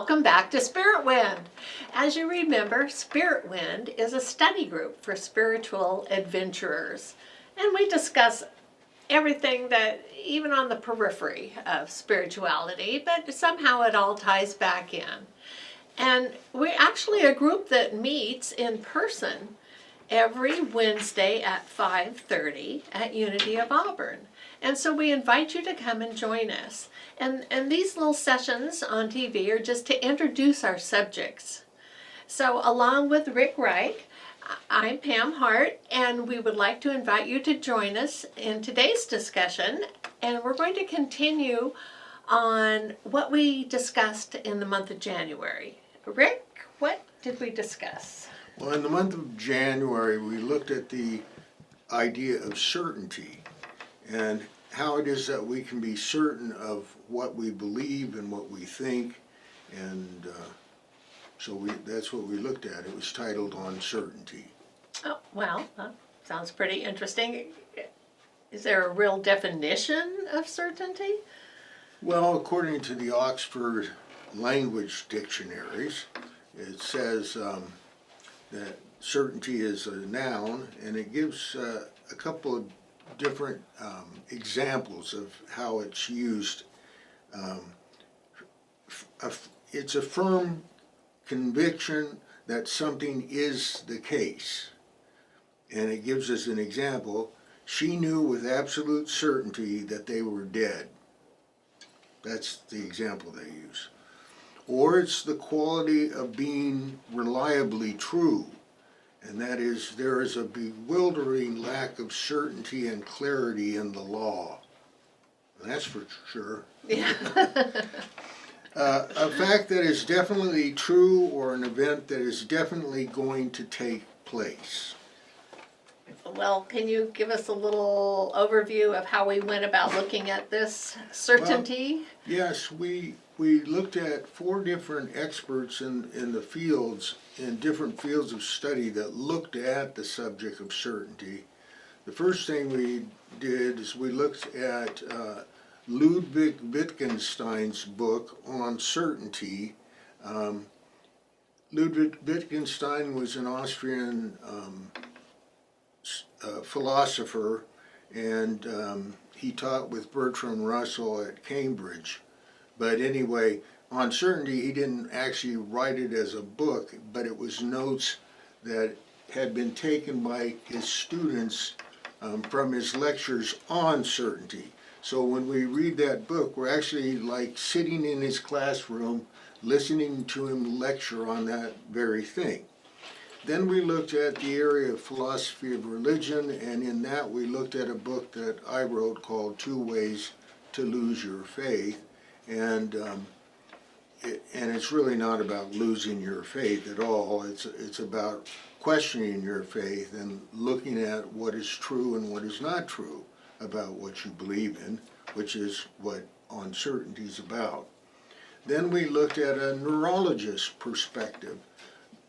welcome back to Sprintwind. As you remember, Sprintwind is a study group for spiritual adventurers, and we discuss everything that, even on the periphery of spirituality, but somehow it all ties back in. And we're actually a group that meets in person every Wednesday at 5:30 at Unity of Auburn. And so we invite you to come and join us. And these little sessions on TV are just to introduce our subjects. So along with Rick Reich, I'm Pam Hart, and we would like to invite you to join us in today's discussion. And we're going to continue on what we discussed in the month of January. Rick, what did we discuss? Well, in the month of January, we looked at the idea of certainty and how it is that we can be certain of what we believe and what we think, and that's what we looked at. It was titled On Certainty. Oh, well, sounds pretty interesting. Is there a real definition of certainty? Well, according to the Oxford Language Dictionaries, it says that certainty is a noun, and it gives a couple of different examples of how it's used. It's a firm conviction that something is the case. And it gives us an example. She knew with absolute certainty that they were dead. That's the example they use. Or it's the quality of being reliably true. And that is, there is a bewildering lack of certainty and clarity in the law. That's for sure. Yeah. A fact that is definitely true, or an event that is definitely going to take place. Well, can you give us a little overview of how we went about looking at this certainty? Well, yes, we looked at 4 different experts in the fields, in different fields of study that looked at the subject of certainty. The first thing we did is we looked at Ludwig Wittgenstein's book on certainty. Ludwig Wittgenstein was an Austrian philosopher, and he taught with Bertrand Russell at Cambridge. But anyway, on certainty, he didn't actually write it as a book, but it was notes that had been taken by his students from his lectures on certainty. So when we read that book, we're actually like sitting in his classroom, listening to him lecture on that very thing. Then we looked at the area of philosophy of religion, and in that we looked at a book that I wrote called 2 Ways to Lose Your Faith. And it's really not about losing your faith at all. It's about questioning your faith and looking at what is true and what is not true about what you believe in, which is what uncertainty is about. Then we looked at a neurologist's perspective.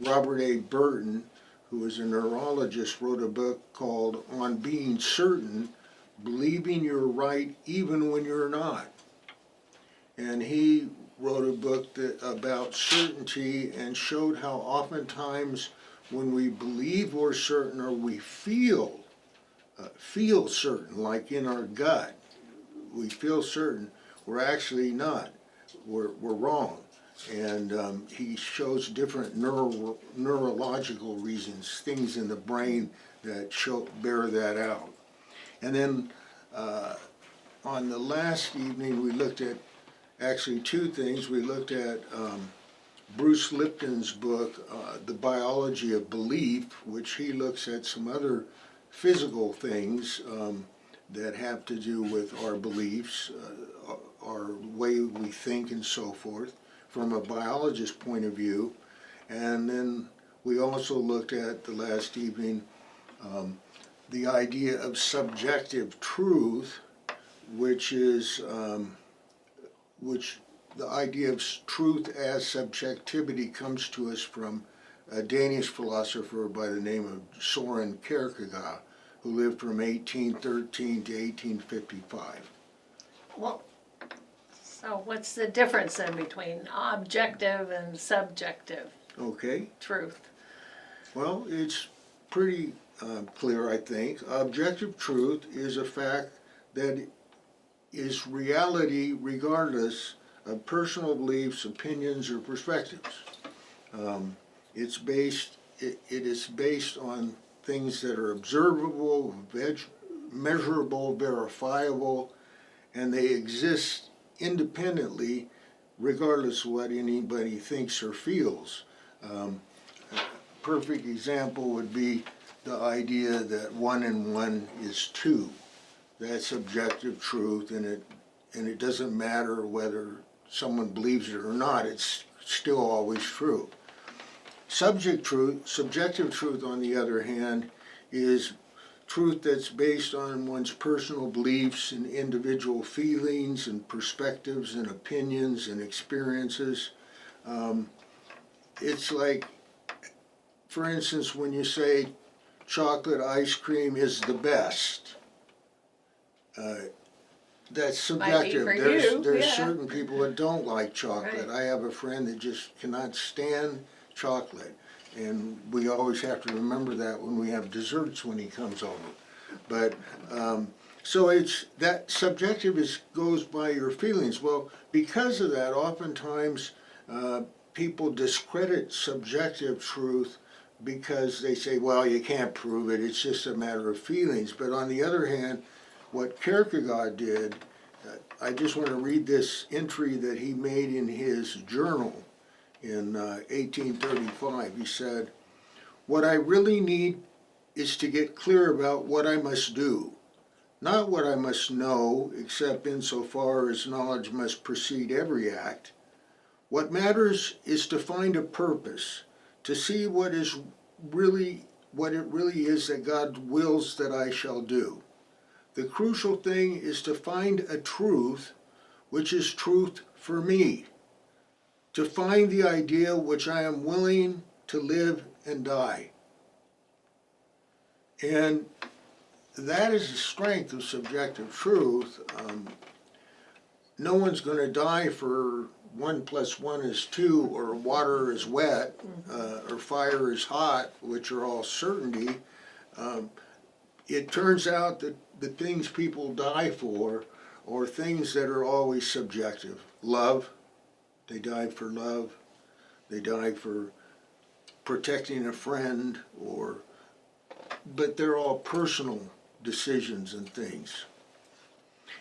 Robert A. Burton, who is a neurologist, wrote a book called On Being Certain, Believing You're Right Even When You're Not. And he wrote a book about certainty and showed how oftentimes when we believe we're certain, or we feel certain, like in our gut, we feel certain, we're actually not. We're wrong. And he shows different neurological reasons, things in the brain that bear that out. And then on the last evening, we looked at actually 2 things. We looked at Bruce Lipton's book, The Biology of Belief, which he looks at some other physical things that have to do with our beliefs, our way we think and so forth, from a biologist's point of view. And then we also looked at, the last evening, the idea of subjective truth, which is the idea of truth as subjectivity comes to us from a Danish philosopher by the name of Søren Kierkegaard, who lived from 1813 to 1855. Well, So what's the difference then between objective and subjective Okay, truth? well, it's pretty clear, I think. Objective truth is a fact that is reality regardless of personal beliefs, opinions, or perspectives. It is based on things that are observable, measurable, verifiable, and they exist independently regardless of what anybody thinks or feels. Perfect example would be the idea that 1 and 1 is 2. That's objective truth, and it doesn't matter whether someone believes it or not, it's still always true. Subjective truth, on the other hand, is truth that's based on one's personal beliefs and individual feelings and perspectives and opinions and experiences. It's like, for instance, when you say chocolate ice cream is the best, that's subjective. Might be for you, There's yeah. certain people that don't like chocolate. Right. I have a friend that just cannot stand chocolate, and we always have to remember that when we have desserts when he comes over. But so it's that subjective goes by your feelings. Well, because of that, oftentimes people discredit subjective truth because they say, well, you can't prove it, it's just a matter of feelings. But on the other hand, what Kierkegaard did, I just want to read this entry that he made in his journal in 1835. He said, "What I really need is to get clear about what I must do, not what I must know, except insofar as knowledge must precede every act. What matters is to find a purpose, to see what it really is that God wills that I shall do. The crucial thing is to find a truth which is truth for me, to find the idea which I am willing to live and die." And that is the strength of subjective truth. No one's going to die for 1 + 1 is 2, or water is wet, or fire is hot, which are all certainty. It turns out that the things people die for are things that are always subjective. Love, they died for love. They died for protecting a friend, but they're all personal decisions and things.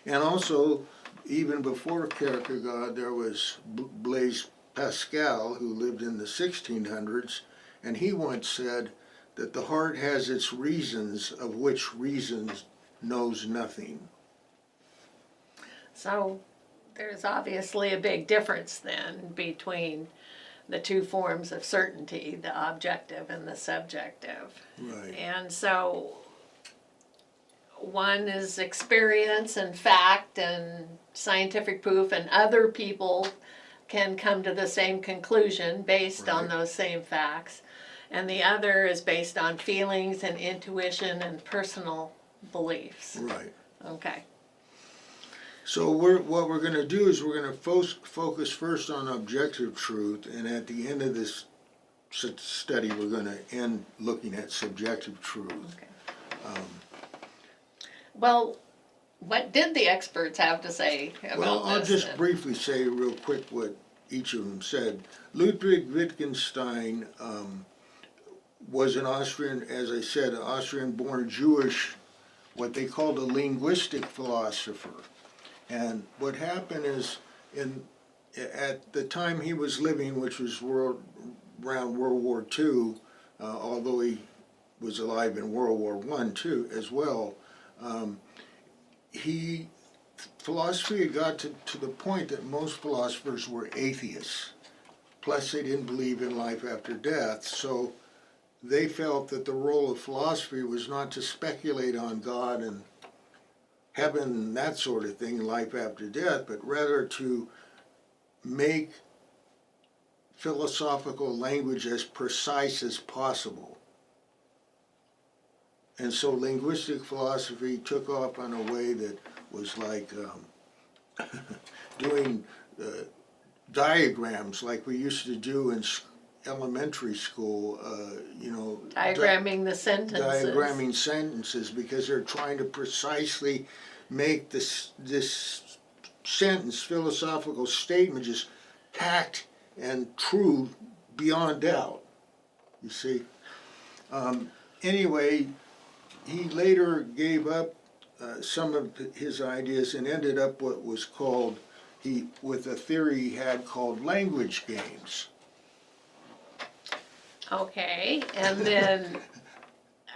And also, even before Kierkegaard, there was Blaise Pascal, who lived in the 1600s, and he once said that the heart has its reasons, of which reasons knows nothing. So there's obviously a big difference then between the two forms of certainty, the objective and the subjective. Right. And so one is experience and fact and scientific proof, and other people can come to the same conclusion based on Right. those same facts. And the other is based on feelings and intuition and personal beliefs. Right. Okay. So what we're going to do is we're going to focus first on objective truth, and at the end of this study we're going to end looking at subjective truth. Okay. Well, what did the experts have to say about Well, I'll this? just briefly say real quick what each of them said. Ludwig Wittgenstein was an Austrian, as I said, an Austrian-born Jewish, what they called a linguistic philosopher. And what happened is, at the time he was living, which was around World War II, although he was alive in World War I too, as well, philosophy had got to the point that most philosophers were atheists. Plus, they didn't believe in life after death, so they felt that the role of philosophy was not to speculate on God and heaven and that sort of thing, life after death, but rather to make philosophical language as precise as possible. And so linguistic philosophy took off in a way that was like doing diagrams like we used to do in elementary school, Diagramming the sentences. diagramming sentences, because they're trying to precisely make this sentence, philosophical statement, just packed and true beyond doubt, you see. Anyway, he later gave up some of his ideas and ended up what was called, with a theory he had called language games. Okay, and then,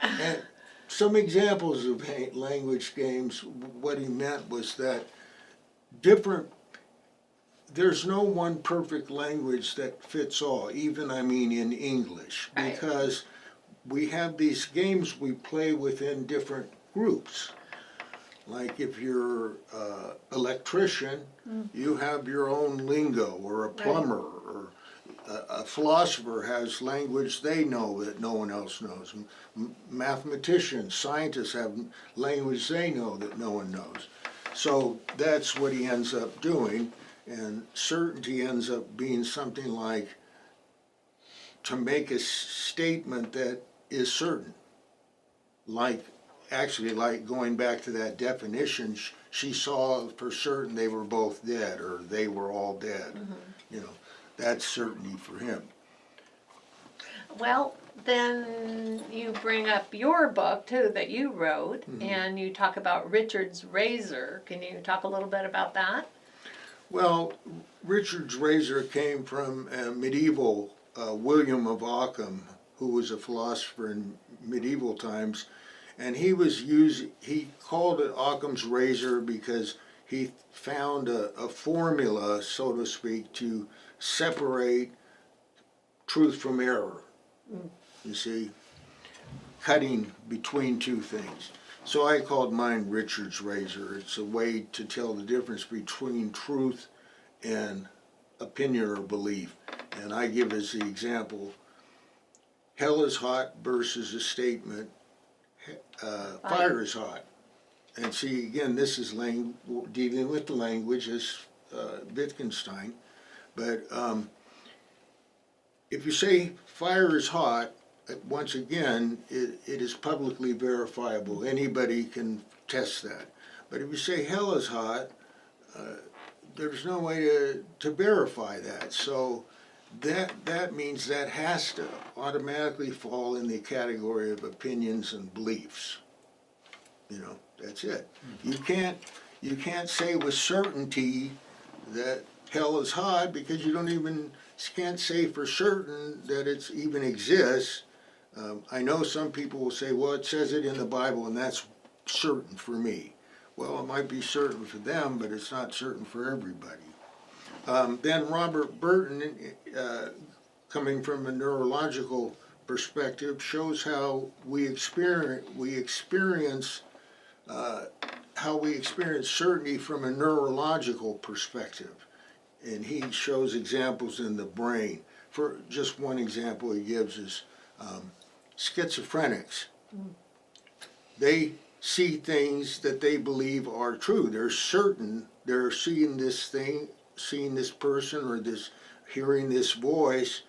And some examples of language games, what he meant was that there's no one perfect language that fits all, even, I mean, in English, Right. because we have these games we play within different groups. Like if you're an electrician, you have your own lingo, or a plumber, or a philosopher has language they know that no one else knows. Mathematicians, scientists have language they know that no one knows. So that's what he ends up doing, and certainty ends up being something like to make a statement that is certain. Like going back to that definition, she saw for certain they were both dead, or they were all dead. That's certainty for him. well, then you bring up your book too that you wrote, and you talk about Richard's razor. Can you talk a little bit about that? Well, Richard's razor came from medieval William of Ockham, who was a philosopher in medieval times, and he called it Occam's razor because he found a formula, so to speak, to separate truth from error. You see, cutting between two things. So I called mine Richard's razor. It's a way to tell the difference between truth and opinion or belief. And I give as the example, hell is hot versus a statement, fire is hot. And see, again, this is dealing with the language as Wittgenstein. But if you say fire is hot, once again, it is publicly verifiable. Anybody can test that. But if you say hell is hot, there's no way to verify that. So that means that has to automatically fall in the category of opinions and beliefs. That's it. You can't say with certainty that hell is hot, because you can't say for certain that it even exists. I know some people will say, well, it says it in the Bible and that's certain for me. Well, it might be certain for them, but it's not certain for everybody. Then Robert Burton, coming from a neurological perspective, shows how we experience certainty from a neurological perspective. And he shows examples in the brain. For just one example he gives is schizophrenics. They see things that they believe are true. They're certain they're seeing this thing, seeing this person, or hearing this voice,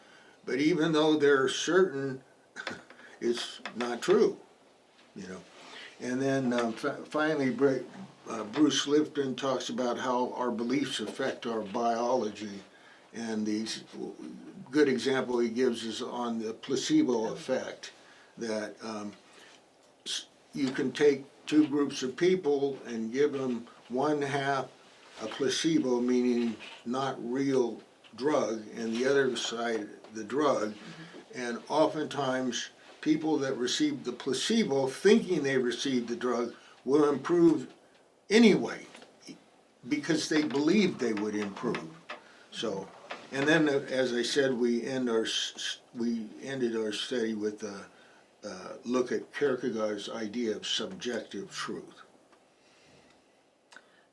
but even though they're certain, it's not true. And then finally, Bruce Lipton talks about how our beliefs affect our biology, and the good example he gives is on the placebo effect, that you can take two groups of people and give them one half a placebo, meaning not real drug, and the other side the drug, and oftentimes people that receive the placebo, thinking they received the drug, will improve anyway, because they believed they would improve. So, and then, as I said, we ended our study with a look at Kierkegaard's idea of subjective truth.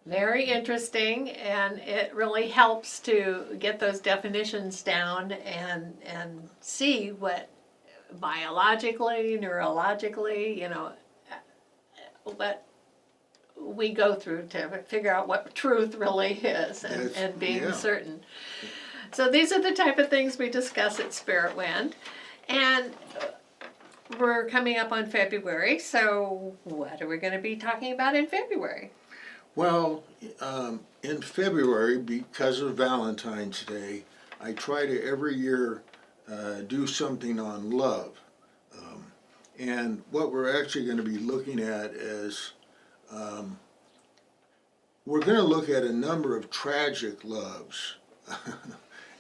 Very interesting, and it really helps to get those definitions down and see what biologically, neurologically, we go through to figure out what truth really is and being yeah. certain. So these are the type of things we discuss at Sprintwind. And we're coming up on February, so what are we going to be talking about in February? Well, in February, because of Valentine's Day, I try to every year do something on love. And what we're actually going to be looking at is we're going to look at a number of tragic loves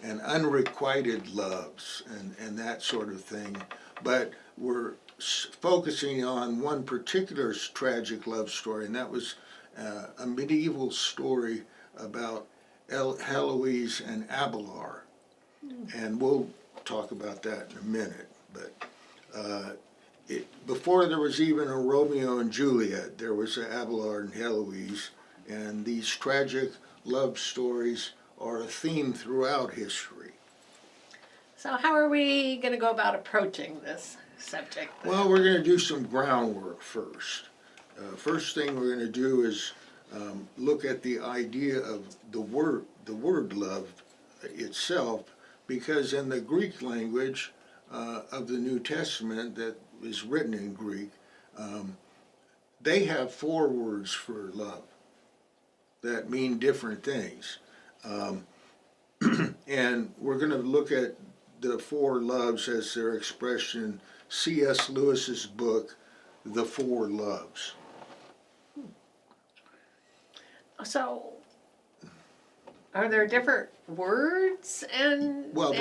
and unrequited loves and that sort of thing. But we're focusing on one particular tragic love story, and that was a medieval story about Heloise and Abelard. And we'll talk about that in a minute. But before there was even a Romeo and Juliet, there was an Abelard and Heloise, and these tragic love stories are a theme throughout history. So how are we going to go about approaching this subject? Well, we're going to do some groundwork first. First thing we're going to do is look at the idea of the word love itself, because in the Greek language of the New Testament that is written in Greek, they have 4 words for love that mean different things. And we're going to look at the 4 loves as they're expressed in C.S. Lewis's book, The 4 Loves. So, are there different words and Well,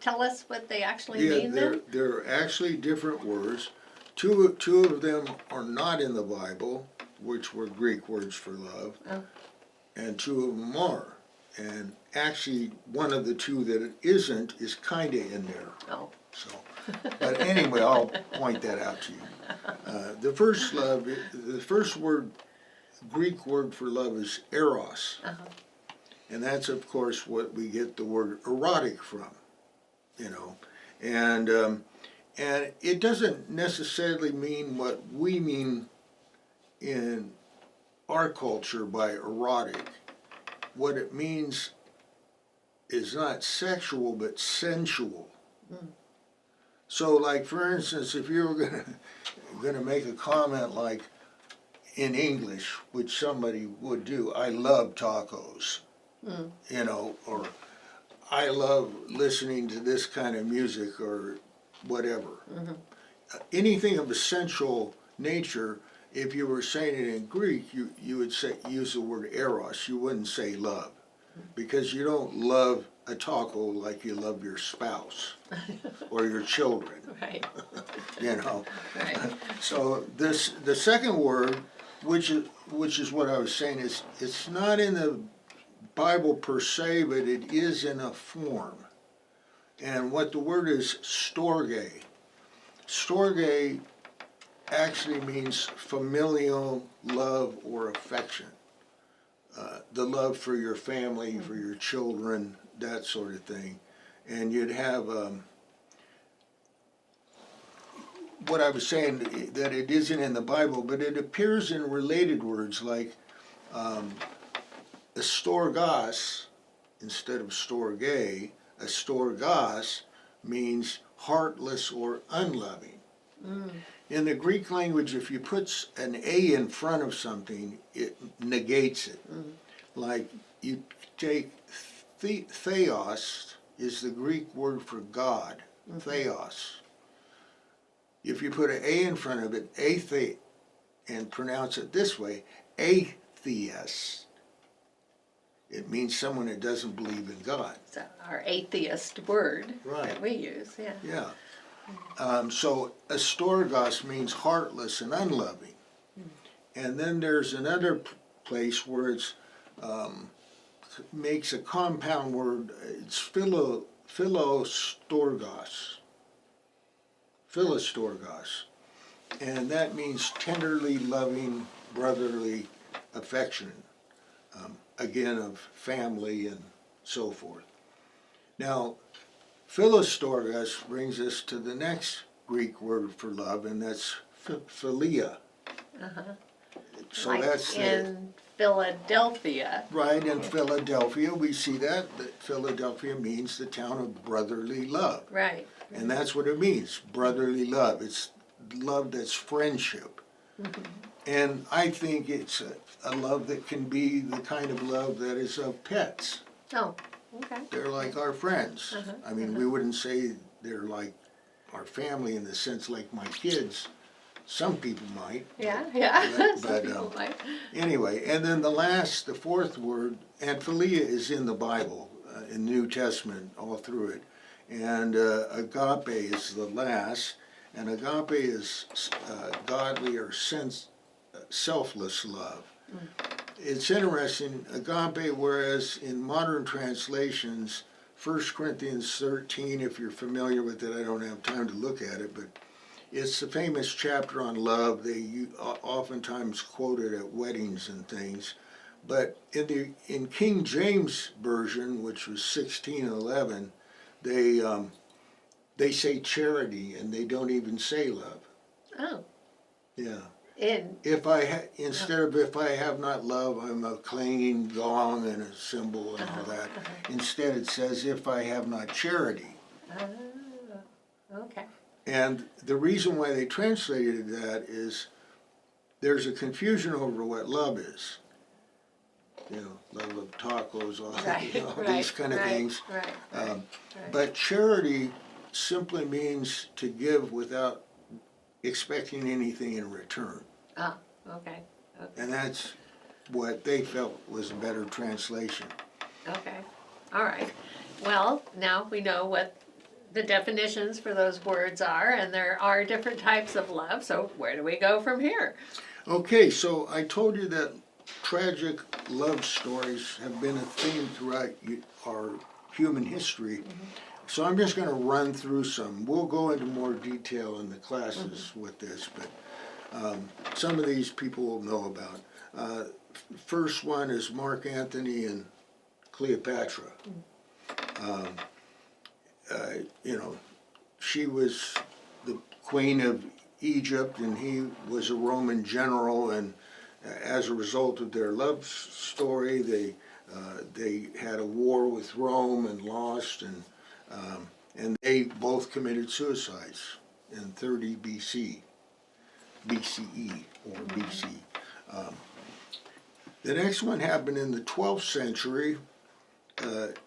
tell us what they actually Yeah, mean then? there are actually different words. Two of them are not in the Bible, which were Greek words for love, and 2 of them are. And actually, one of the 2 that it isn't is kind of in there. Oh. So, but anyway, I'll point that out to you. The first word, Greek word for love is eros, and that's of course what we get the word erotic from, and it doesn't necessarily mean what we mean in our culture by erotic. What it means is not sexual but sensual. So, like for instance, if you were gonna make a comment like in English, which somebody would do, I love tacos, or I love listening to this kind of music or whatever. Anything of a sensual nature, if you were saying it in Greek, you would use the word eros. You wouldn't say love, because you don't love a taco like you love your spouse or your children. Right. Right. So the second word, which is what I was saying, is it's not in the Bible per se, but it is in a form. And what the word is, storge. Storge actually means familial love or affection. The love for your family, for your children, that sort of thing. And you'd have, what I was saying, that it isn't in the Bible, but it appears in related words like astorgos, instead of storge, astorgos means heartless or unloving. In the Greek language, if you put an A in front of something, it negates it. Like you take theos is the Greek word for God, theos. If you put an A in front of it, athe, and pronounce it this way, atheist, it means someone that doesn't believe in God. So our atheist word Right. that we use, yeah. Yeah. So astorgos means heartless and unloving. And then there's another place where it's makes a compound word. It's philostorgos. Philostorgos. And that means tenderly loving brotherly affection. Again, of family and so forth. Now, philostorgos brings us to the next Greek word for love, and that's philia. So like that's in Philadelphia. right in Philadelphia. We see that Philadelphia means the town of brotherly love, Right. and that's what it means, brotherly love. It's love that's friendship, and I think it's a love that can be the kind of love that is of pets. Oh, okay. They're like our friends. Uh-huh, I mean, we wouldn't say they're like our family in the sense like my kids. Some people might. Yeah. Some But, people might. Anyway, and then the fourth word, and philia is in the Bible, in the New Testament, all through it. And agape is the last, and agape is godly or selfless love. It's interesting, agape, whereas in modern translations, 1 Corinthians 13, if you're familiar with it, I don't have time to look at it, but it's the famous chapter on love. They oftentimes quote it at weddings and things. But in King James Version, which was 1611, they say charity and they don't even say love. Oh. Yeah. In. Instead of if I have not love, I'm a clanging gong and a cymbal and all that. Instead, it says if I have not charity. Okay. And the reason why they translated that is there's a confusion over what love is. You know, love of tacos, all Right, these kind of things. Right. But charity simply means to give without expecting anything in return. Ah, okay. And that's what they felt was a better translation. Okay. All right. Well, now we know what the definitions for those words are, and there are different types of love, so where do we go from here? Okay, so I told you that tragic love stories have been a theme throughout our human history. So I'm just going to run through some. We'll go into more detail in the classes with this, but some of these people will know about. First one is Mark Antony and Cleopatra. You know, she was the queen of Egypt and he was a Roman general, and as a result of their love story, they had a war with Rome and lost, and they both committed suicides in 30 BCE or BC. The next one happened in the 12th century.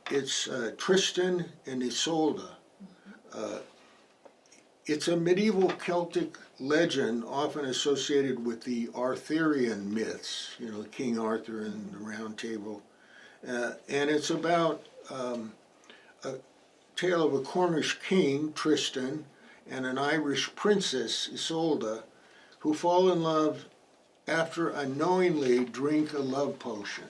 It's Tristan and Isolde. It's a medieval Celtic legend often associated with the Arthurian myths, you know, King Arthur and the Round Table. And it's about a tale of a Cornish king, Tristan, and an Irish princess, Isolde, who fall in love after unknowingly drink a love potion.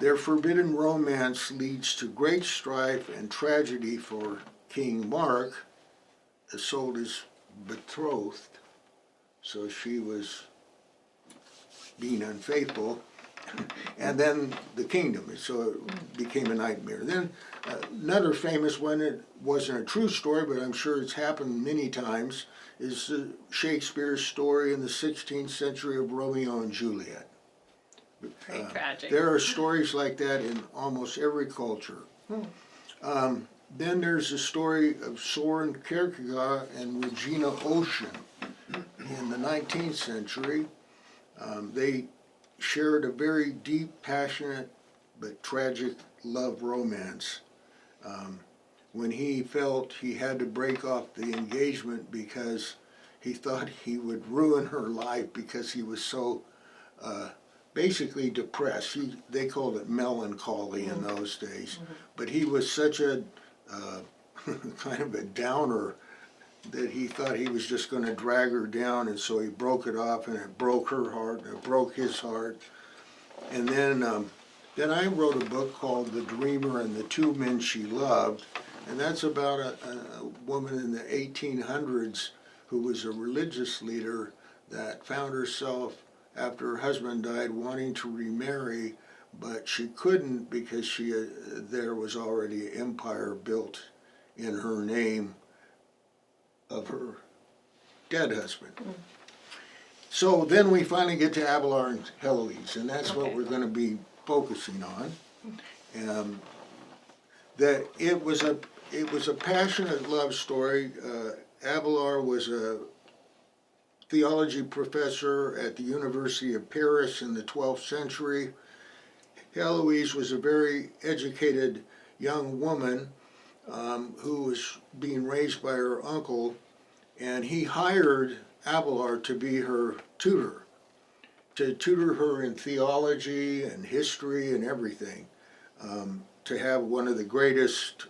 Their forbidden romance leads to great strife and tragedy for King Mark, Isolde's betrothed, so she was being unfaithful, and then the kingdom, so it became a nightmare. Then another famous one, it wasn't a true story, but I'm sure it's happened many times, is Shakespeare's story in the 16th century of Romeo and Juliet. Very tragic. There are stories like that in almost every culture. Then there's the story of Soren Kierkegaard and Regina Ocean in the 19th century. They shared a very deep, passionate, but tragic love romance. When he felt he had to break off the engagement because he thought he would ruin her life because he was so basically depressed. They called it melancholy in those days. But he was such a kind of a downer that he thought he was just going to drag her down, and so he broke it off, and it broke her heart, and it broke his heart. And then I wrote a book called The Dreamer and the Two Men She Loved, and that's about a woman in the 1800s who was a religious leader that found herself, after her husband died, wanting to remarry, but she couldn't because there was already an empire built in her name of her dead husband. So then we finally get to Abelard and Heloise, and that's what Okay. we're going to be focusing on. That it was a passionate love story. Abelard was a theology professor at the University of Paris in the 12th century. Heloise was a very educated young woman who was being raised by her uncle, and he hired Abelard to be her tutor, to tutor her in theology and history and everything, to have one of the greatest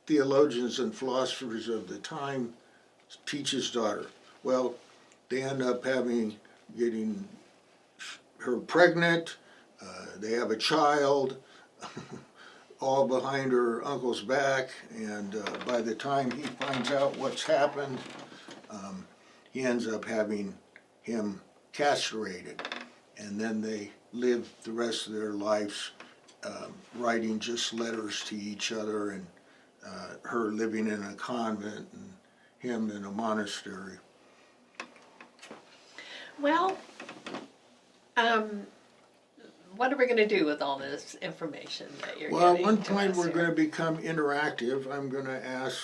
theologians and philosophers of the time teach his daughter. Well, they end up getting her pregnant, they have a child, all behind her uncle's back, and by the time he finds out what's happened, he ends up having him castrated, and then they live the rest of their lives writing just letters to each other, and her living in a convent and him in a monastery. Well, what are we going to do with all this information that you're Well, at getting one to point us we're here? going to become interactive. I'm going to ask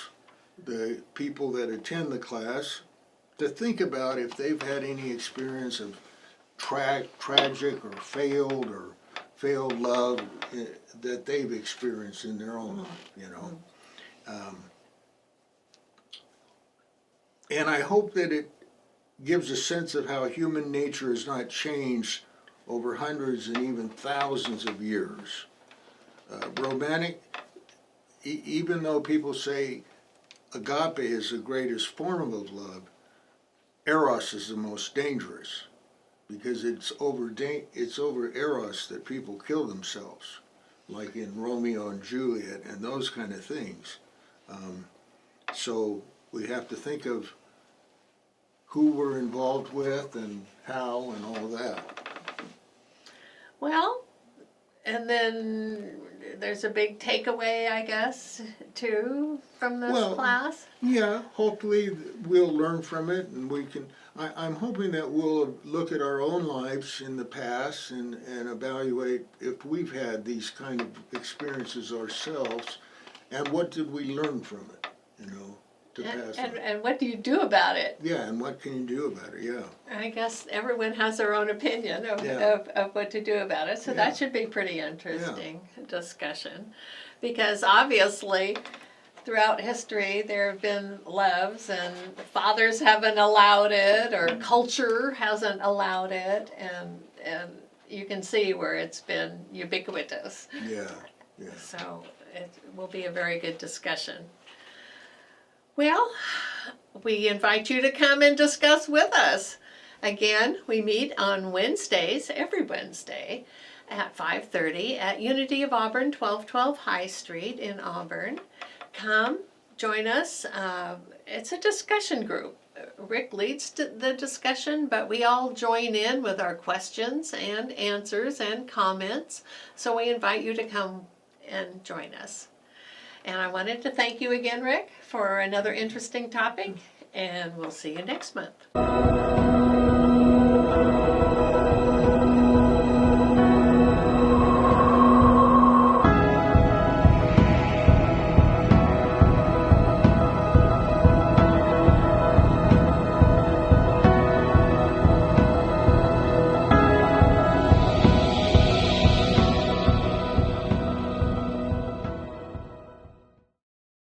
the people that attend the class to think about if they've had any experience of tragic or failed love that they've experienced in their own life, you know. And I hope that it gives a sense of how human nature has not changed over hundreds and even thousands of years. Romantic, even though people say agape is the greatest form of love, eros is the most dangerous, because it's over eros that people kill themselves, like in Romeo and Juliet and those kind of things. So we have to think of who we're involved with and how and all that. Well, and then there's a big takeaway, I guess, too, from this Well, class. Yeah, hopefully we'll learn from it, and we can. I'm hoping that we'll look at our own lives in the past and evaluate if we've had these kind of experiences ourselves, and what did we learn from it, you know, to pass on. And what do you do about it? Yeah, and what can you do about it? Yeah. I guess everyone has their own opinion of, Yeah. of what to do about it, so Yeah. that should be pretty interesting discussion. Because obviously, throughout history, there have been loves, and fathers haven't allowed it, or culture hasn't allowed it, and you can see where it's been ubiquitous. Yeah. Yeah. So it will be a very good discussion. Well, we invite you to come and discuss with us. Again, we meet on Wednesdays, every Wednesday, at 5:30 at Unity of Auburn, 1212 High Street in Auburn. Come, join us. It's a discussion group. Rick leads the discussion, but we all join in with our questions and answers and comments. So we invite you to come and join us. And I wanted to thank you again, Rick, for another interesting topic, and we'll see you next month.